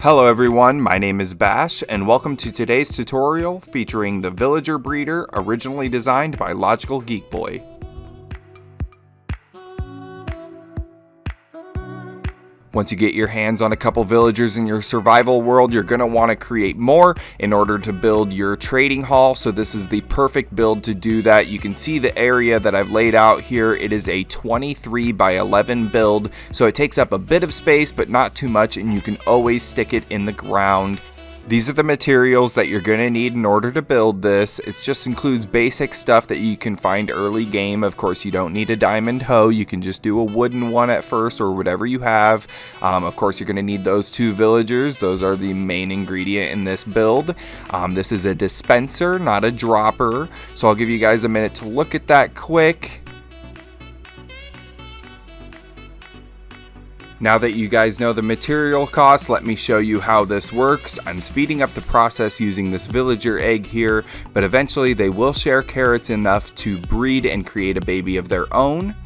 Hello everyone, my name is Bash, and welcome to today's tutorial featuring the Villager Breeder, originally designed by Logical Geek Boy. Once you get your hands on a couple villagers in your survival world, you're going to want to create more in order to build your trading hall. So this is the perfect build to do that. You can see the area that I've laid out here. It is a 23 by 11 build. So it takes up a bit of space, but not too much, and you can always stick it in the ground. These are the materials that you're going to need in order to build this. It just includes basic stuff that you can find early game. Of course, you don't need a diamond hoe. You can just do a wooden one at first or whatever you have. Of course, you're going to need those two villagers. Those are the main ingredient in this build. This is a dispenser, not a dropper. So I'll give you guys a minute to look at that quick. Now that you guys know the material costs, let me show you how this works. I'm speeding up the process using this villager egg here, but eventually they will share carrots enough to breed and create a baby of their own.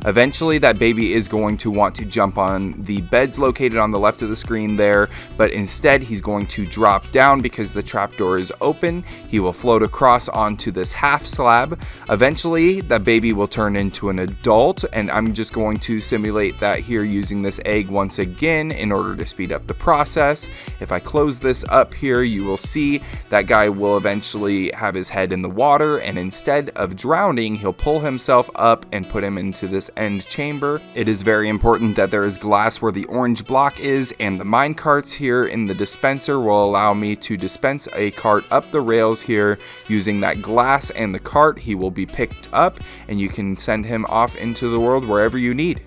Eventually that baby is going to want to jump on the beds located on the left of the screen there, but instead he's going to drop down because the trapdoor is open. He will float across onto this half slab. Eventually that baby will turn into an adult, and I'm just going to simulate that here using this egg once again in order to speed up the process. If I close this up here, you will see that guy will eventually have his head in the water, and instead of drowning, he'll pull himself up and put him into this end chamber. It is very important that there is glass where the orange block is, and the mine carts here in the dispenser will allow me to dispense a cart up the rails here using that glass and the cart. He will be picked up and you can send him off into the world wherever you need.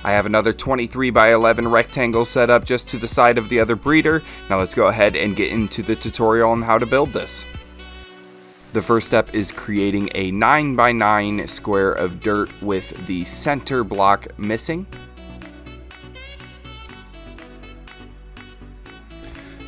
I have another 23 by 11 rectangle set up just to the side of the other breeder. Now let's go ahead and get into the tutorial on how to build this. The first step is creating a 9 by 9 square of dirt with the center block missing.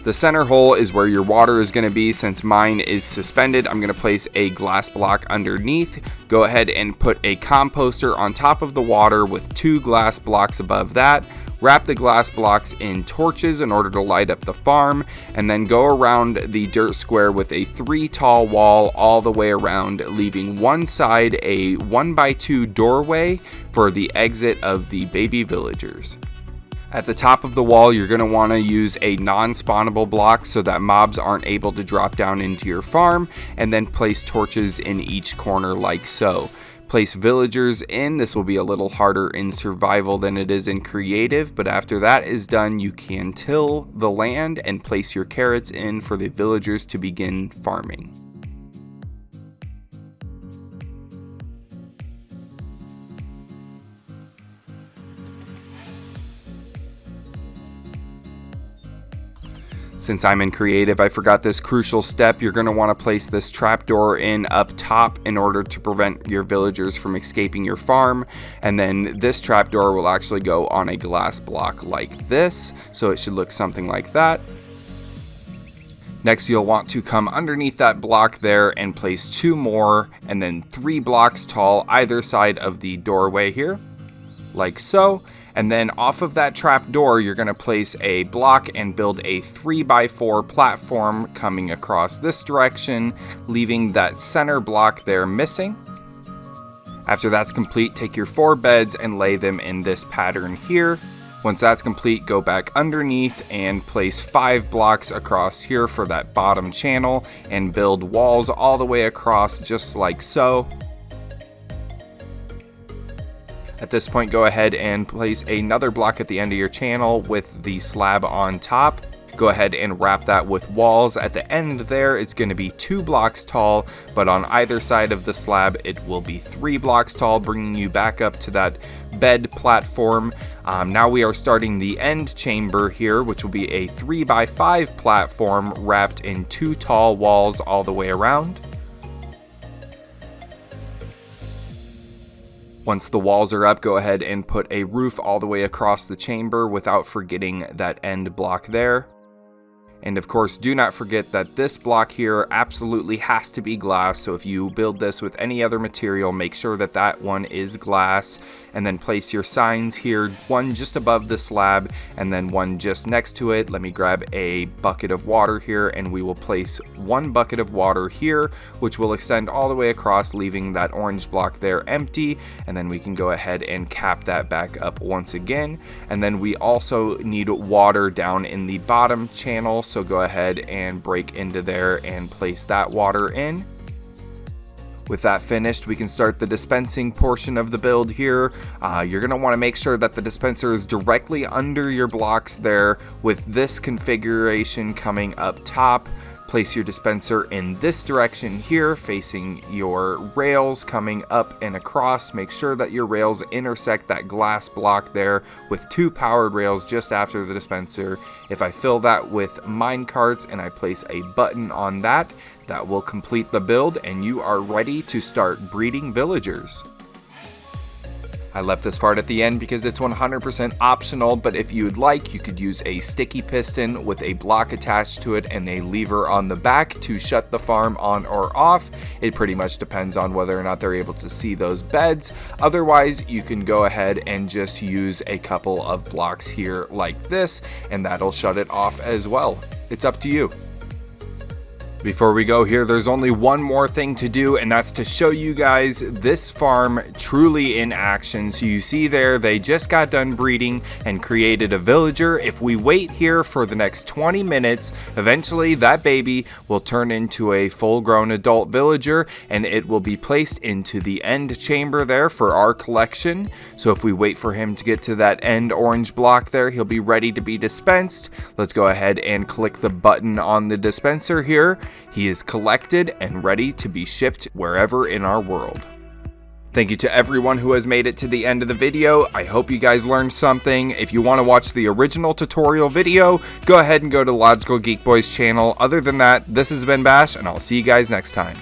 The center hole is where your water is going to be. Since mine is suspended, I'm going to place a glass block underneath. Go ahead and put a composter on top of the water with 2 glass blocks above that. Wrap the glass blocks in torches in order to light up the farm, and then go around the dirt square with a 3 tall wall all the way around, leaving one side a 1 by 2 doorway for the exit of the baby villagers. At the top of the wall, you're going to want to use a non-spawnable block so that mobs aren't able to drop down into your farm, and then place torches in each corner like so. Place villagers in. This will be a little harder in survival than it is in creative, but after that is done, you can till the land and place your carrots in for the villagers to begin farming. Since I'm in creative, I forgot this crucial step. You're going to want to place this trapdoor in up top in order to prevent your villagers from escaping your farm. And then this trapdoor will actually go on a glass block like this. So it should look something like that. Next, you'll want to come underneath that block there and place 2 more, and then 3 blocks tall either side of the doorway here, like so. And then off of that trap door, you're going to place a block and build a 3 by 4 platform coming across this direction, leaving that center block there missing. After that's complete, take your 4 beds and lay them in this pattern here. Once that's complete, go back underneath and place 5 blocks across here for that bottom channel and build walls all the way across just like so. At this point, go ahead and place another block at the end of your channel with the slab on top. Go ahead and wrap that with walls. At the end there, it's going to be 2 blocks tall, but on either side of the slab, it will be 3 blocks tall, bringing you back up to that bed platform. Now we are starting the end chamber here, which will be a 3 by 5 platform wrapped in 2 tall walls all the way around. Once the walls are up, go ahead and put a roof all the way across the chamber without forgetting that end block there. And of course, do not forget that this block here absolutely has to be glass. So if you build this with any other material, make sure that that one is glass. And then place your signs here, one just above the slab and then one just next to it. Let me grab a bucket of water here, and we will place one bucket of water here, which will extend all the way across, leaving that orange block there empty. And then we can go ahead and cap that back up once again. And then we also need water down in the bottom channel. So go ahead and break into there and place that water in. With that finished, we can start the dispensing portion of the build here. You're going to want to make sure that the dispenser is directly under your blocks there, with this configuration coming up top. Place your dispenser in this direction here, facing your rails coming up and across. Make sure that your rails intersect that glass block there with 2 powered rails just after the dispenser. If I fill that with mine carts and I place a button on that, that will complete the build and you are ready to start breeding villagers. I left this part at the end because it's 100% optional, but if you would like, you could use a sticky piston with a block attached to it and a lever on the back to shut the farm on or off. It pretty much depends on whether or not they're able to see those beds. Otherwise, you can go ahead and just use a couple of blocks here like this, and that'll shut it off as well. It's up to you. Before we go here, there's only one more thing to do, and that's to show you guys this farm truly in action. So you see there, they just got done breeding and created a villager. If we wait here for the next 20 minutes, eventually that baby will turn into a full-grown adult villager, and it will be placed into the end chamber there for our collection. So if we wait for him to get to that end orange block there, he'll be ready to be dispensed. Let's go ahead and click the button on the dispenser here. He is collected and ready to be shipped wherever in our world. Thank you to everyone who has made it to the end of the video. I hope you guys learned something. If you want to watch the original tutorial video, go ahead and go to Logical Geek Boy's channel. Other than that, this has been Bash, and I'll see you guys next time.